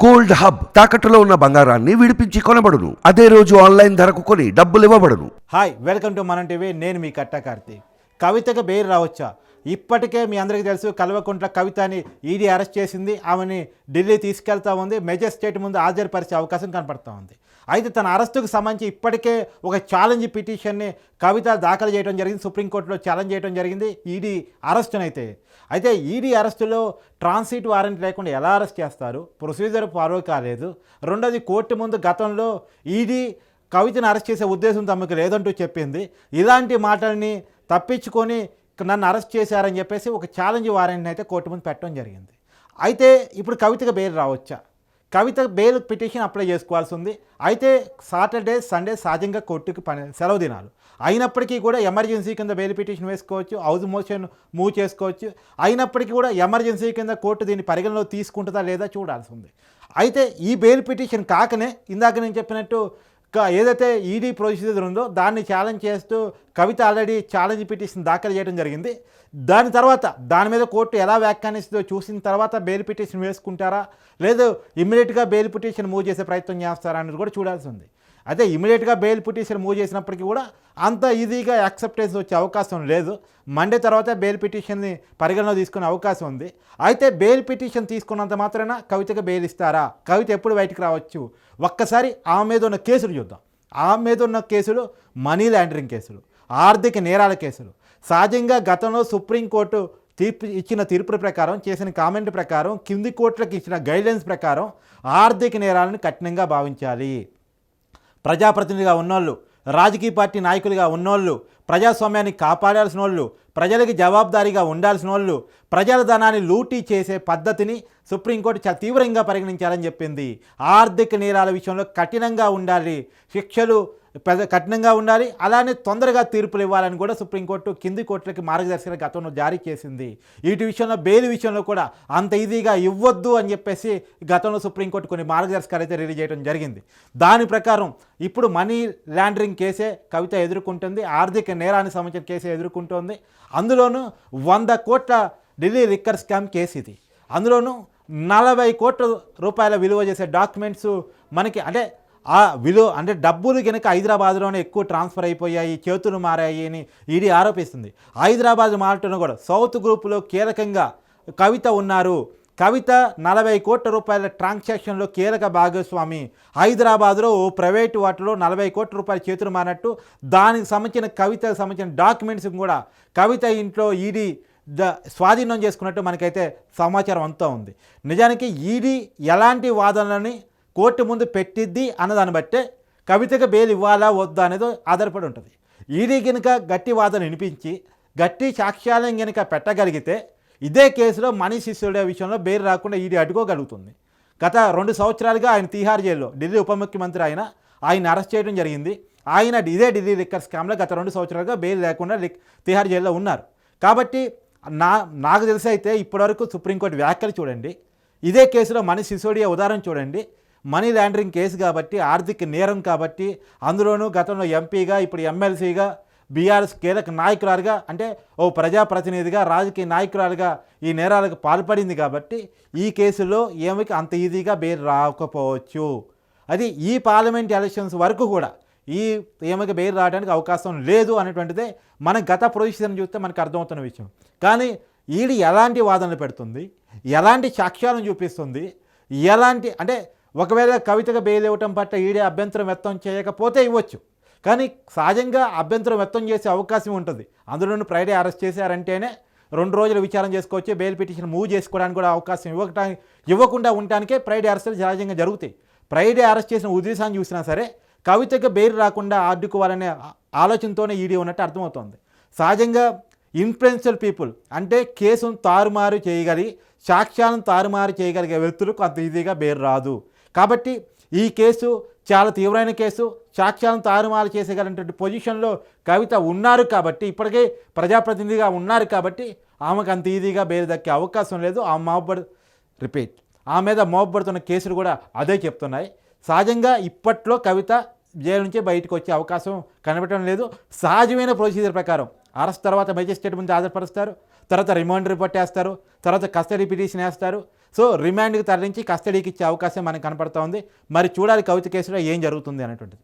Gold hub తాకట్టులో ఉన్న బంగారాన్ని విడిపించి కొనబడును. అదే రోజు ఆన్లైన్ ధరకు కొని డబ్బులు ఇవ్వబడును. హాయ్, వెల్కమ్ టు మనం టీవీ. నేను మీ కట్ట కార్తీక్. కవితకు బెయిల్ రావచ్చా? ఇప్పటికే మీ అందరికీ తెలుసు, కల్వకుంట్ల కవితని ఈడీ అరెస్ట్ చేసింది. ఆమెని ఢిల్లీ తీసుకెళ్తా ఉంది. మేజిస్ట్రేట్ ముందు హాజరుపరిచే అవకాశం కనపడుతూ ఉంది. అయితే తన అరెస్టుకు సంబంధించి ఇప్పటికే ఒక ఛాలెంజ్ పిటిషన్ని కవిత దాఖలు చేయడం జరిగింది. సుప్రీంకోర్టులో ఛాలెంజ్ చేయడం జరిగింది ఈడీ అరెస్టునైతే. అయితే ఈడీ అరెస్టులో ట్రాన్సిట్ వారెంట్ లేకుండా ఎలా అరెస్ట్ చేస్తారు? ప్రొసీజర్ ఫాలో కాలేదు. రెండోది, కోర్టు ముందు గతంలో ఈడీ కవితను అరెస్ట్ చేసే ఉద్దేశం తమకు లేదంటూ చెప్పింది. ఇలాంటి మాటల్ని తప్పించుకొని నన్ను అరెస్ట్ చేశారని చెప్పేసి ఒక ఛాలెంజ్ వారెంట్ని అయితే కోర్టు ముందు పెట్టడం జరిగింది. అయితే ఇప్పుడు కవితకు బెయిల్ రావచ్చా? కవిత బెయిల్ పిటిషన్ అప్లై చేసుకోవాల్సి ఉంది. అయితే సాటర్డే, సండే సహజంగా కోర్టుకి సెలవు దినాలు అయినప్పటికీ కూడా ఎమర్జెన్సీ కింద బెయిల్ పిటిషన్ వేసుకోవచ్చు, హౌస్ మోషన్ మూవ్ చేసుకోవచ్చు. అయినప్పటికీ కూడా ఎమర్జెన్సీ కింద కోర్టు దీన్ని పరిగణలో తీసుకుంటుందా లేదా చూడాల్సి ఉంది. అయితే ఈ బెయిల్ పిటిషన్ కాకనే ఇందాక నేను చెప్పినట్టు ఏదైతే ఈడీ ప్రొసీజర్ ఉందో దాన్ని ఛాలెంజ్ చేస్తూ కవిత ఆల్రెడీ ఛాలెంజ్ పిటిషన్ దాఖలు చేయడం జరిగింది. దాని తర్వాత దాని మీద కోర్టు ఎలా వ్యాఖ్యానిస్తుందో చూసిన తర్వాత బెయిల్ పిటిషన్ వేసుకుంటారా, లేదు ఇమ్మీడియట్గా బెయిల్ పిటిషన్ మూవ్ చేసే ప్రయత్నం చేస్తారా అనేది కూడా చూడాల్సి ఉంది. అయితే ఇమ్మీడియట్గా బెయిల్ పిటిషన్ మూవ్ చేసినప్పటికీ కూడా అంత ఈజీగా యాక్సెప్టెన్స్ వచ్చే అవకాశం లేదు. మండే తర్వాత బెయిల్ పిటిషన్ని పరిగణలో తీసుకునే అవకాశం ఉంది. అయితే బెయిల్ పిటిషన్ తీసుకున్నంత మాత్రాన కవితకు బెయిల్ ఇస్తారా? కవిత ఎప్పుడు బయటకు రావచ్చు? ఒక్కసారి ఆమె మీద ఉన్న కేసులు చూద్దాం. ఆమె మీద ఉన్న కేసులు మనీ లాండరింగ్ కేసులు, ఆర్థిక నేరాల కేసులు. సహజంగా గతంలో సుప్రీంకోర్టు ఇచ్చిన తీర్పు ప్రకారం, చేసిన కామెంట్ ప్రకారం, కింది కోర్టులకు ఇచ్చిన గైడ్లైన్స్ ప్రకారం ఆర్థిక నేరాలను కఠినంగా భావించాలి. ప్రజాప్రతినిధిగా ఉన్నోళ్ళు, రాజకీయ పార్టీ నాయకులుగా ఉన్నోళ్ళు, ప్రజాస్వామ్యాన్ని కాపాడాల్సిన వాళ్ళు, ప్రజలకి జవాబుదారీగా ఉండాల్సిన వాళ్ళు, ప్రజల ధనాన్ని లూటీ చేసే పద్ధతిని సుప్రీంకోర్టు చాలా తీవ్రంగా పరిగణించాలని చెప్పింది. ఆర్థిక నేరాల విషయంలో కఠినంగా ఉండాలి, శిక్షలు కఠినంగా ఉండాలి, అలానే తొందరగా తీర్పులు ఇవ్వాలని కూడా సుప్రీంకోర్టు కింది కోర్టులకి మార్గదర్శకాలు గతంలో జారీ చేసింది. వీటి విషయంలో బెయిల్ విషయంలో కూడా అంత ఈజీగా ఇవ్వద్దు అని చెప్పేసి గతంలో సుప్రీంకోర్టు కొన్ని మార్గదర్శకాలు అయితే రిలీజ్ చేయడం జరిగింది. దాని ప్రకారం ఇప్పుడు మనీ లాండరింగ్ కేసే కవిత ఎదుర్కొంటుంది, ఆర్థిక నేరానికి సంబంధించిన కేసే ఎదుర్కొంటోంది. అందులోనూ 100 కోట్ల ఢిల్లీ లిక్కర్ స్కామ్ కేసు ఇది. అందులోనూ 40 కోట్ల రూపాయల విలువ చేసే డాక్యుమెంట్స్ మనకి ఆ విలువ డబ్బులు కనుక హైదరాబాద్లోనే ఎక్కువ ట్రాన్స్ఫర్ అయిపోయాయి, చేతులు మారాయి అని ఈడీ ఆరోపిస్తుంది. హైదరాబాద్ మారటం కూడా సౌత్ గ్రూపులో కీలకంగా కవిత ఉన్నారు. కవిత 40 కోట్ల రూపాయల ట్రాన్సాక్షన్లో కీలక భాగస్వామి. హైదరాబాద్లో ఓ ప్రైవేటు వాటిలో 40 కోట్ల రూపాయల చేతులు మారినట్టు దానికి సంబంధించిన కవితకు సంబంధించిన డాక్యుమెంట్స్ కూడా కవిత ఇంట్లో ఈడీ స్వాధీనం చేసుకున్నట్టు మనకైతే సమాచారం అంతా ఉంది. నిజానికి ఈడీ ఎలాంటి వాదనలని కోర్టు ముందు పెట్టిద్ది అన్నదాన్ని బట్టే కవితకు బెయిల్ ఇవ్వాలా వద్దా అనేది ఆధారపడి ఉంటుంది. ఈడీ కనుక గట్టి వాదన వినిపించి గట్టి సాక్ష్యాలను కనుక పెట్టగలిగితే ఇదే కేసులో మనీష్ సిసోడియా విషయంలో బెయిల్ రాకుండా ఈడీ అడ్డుకోగలుగుతుంది. గత 2 సంవత్సరాలుగా ఆయన తీహార్ జైల్లో, ఢిల్లీ ఉప ముఖ్యమంత్రి ఆయన అరెస్ట్ చేయడం జరిగింది. ఆయన ఇదే ఢిల్లీ లిక్కర్ స్కామ్లో గత 2 సంవత్సరాలుగా బెయిల్ లేకుండా తీహార్ జైల్లో ఉన్నారు. కాబట్టి నాకు తెలిసి అయితే ఇప్పటివరకు సుప్రీంకోర్టు వ్యాఖ్యలు చూడండి, ఇదే కేసులో మనీష్ సిసోడియా ఉదాహరణ చూడండి. మనీ లాండరింగ్ కేసు కాబట్టి, ఆర్థిక నేరం కాబట్టి, అందులోనూ గతంలో ఎంపీగా, ఇప్పుడు ఎమ్మెల్సీగా, బీఆర్ఎస్ కీలక నాయకురాలుగా, ఓ ప్రజాప్రతినిధిగా, రాజకీయ నాయకురాలుగా ఈ నేరాలకు పాల్పడింది కాబట్టి ఈ కేసులో ఏమికి అంత ఈజీగా బెయిల్ రాకపోవచ్చు. అది ఈ పార్లమెంట్ ఎలక్షన్స్ వరకు కూడా ఏమికి బెయిల్ రావడానికి అవకాశం లేదు అనేటువంటిదే మన గత ప్రొసీజర్ని చూస్తే మనకు అర్థమవుతున్న విషయం. కానీ ఈడీ ఎలాంటి వాదనలు పెడుతుంది, ఎలాంటి సాక్ష్యాలను చూపిస్తుంది, ఎలాంటి ఒకవేళ కవితగా బెయిల్ ఇవ్వటం పట్ల ఈడీ అభ్యంతరం వ్యక్తం చేయకపోతే ఇవ్వచ్చు. కానీ సహజంగా అభ్యంతరం వ్యక్తం చేసే అవకాశం ఉంటుంది. అందులోనూ ఫ్రైడే అరెస్ట్ చేశారంటేనే 2 రోజులు విచారణ చేసుకోవచ్చు, బెయిల్ పిటిషన్ మూవ్ చేసుకోవడానికి కూడా అవకాశం ఇవ్వకుండా ఉండటానికే ఫ్రైడే అరెస్టులు సహజంగా జరుగుతాయి. ఫ్రైడే అరెస్ట్ చేసిన ఉద్దేశాన్ని చూసినా సరే కవితకు బెయిల్ రాకుండా అడ్డుకోవాలనే ఆలోచనతోనే ఈడీ ఉన్నట్టు అర్థమవుతుంది. సహజంగా ఇన్ఫ్లుయెన్షియల్ పీపుల్ కేసును తారుమారు చేయగలిగి సాక్ష్యాలను తారుమారు చేయగలిగే వ్యక్తులకు అంత ఈజీగా బెయిల్ రాదు. కాబట్టి ఈ కేసు చాలా తీవ్రమైన కేసు, సాక్ష్యాలను తారుమారు చేసేగలిగినటువంటి పొజిషన్లో కవిత ఉన్నారు కాబట్టి, ఇప్పటికే ప్రజాప్రతినిధిగా ఉన్నారు కాబట్టి ఆమెకు అంత ఈజీగా బెయిల్ దక్కే అవకాశం లేదు. ఆమె మీద మోపబడుతున్న కేసులు కూడా అదే చెప్తున్నాయి. సహజంగా ఇప్పట్లో కవిత జైలు నుంచి బయటకు వచ్చే అవకాశం కనబడటం లేదు. సహజమైన ప్రొసీజర్ ప్రకారం అరెస్ట్ తర్వాత మేజిస్ట్రేట్ ముందు హాజరుపరుస్తారు, తర్వాత రిమాండ్ రిపోర్ట్ వేస్తారు, తర్వాత కస్టడీ పిటిషన్ వేస్తారు. సో రిమాండ్కి తరలించి కస్టడీకి ఇచ్చే అవకాశం మనకు కనపడతా ఉంది. మరి చూడాలి కవిత కేసులో ఏం జరుగుతుంది అనేటువంటిది.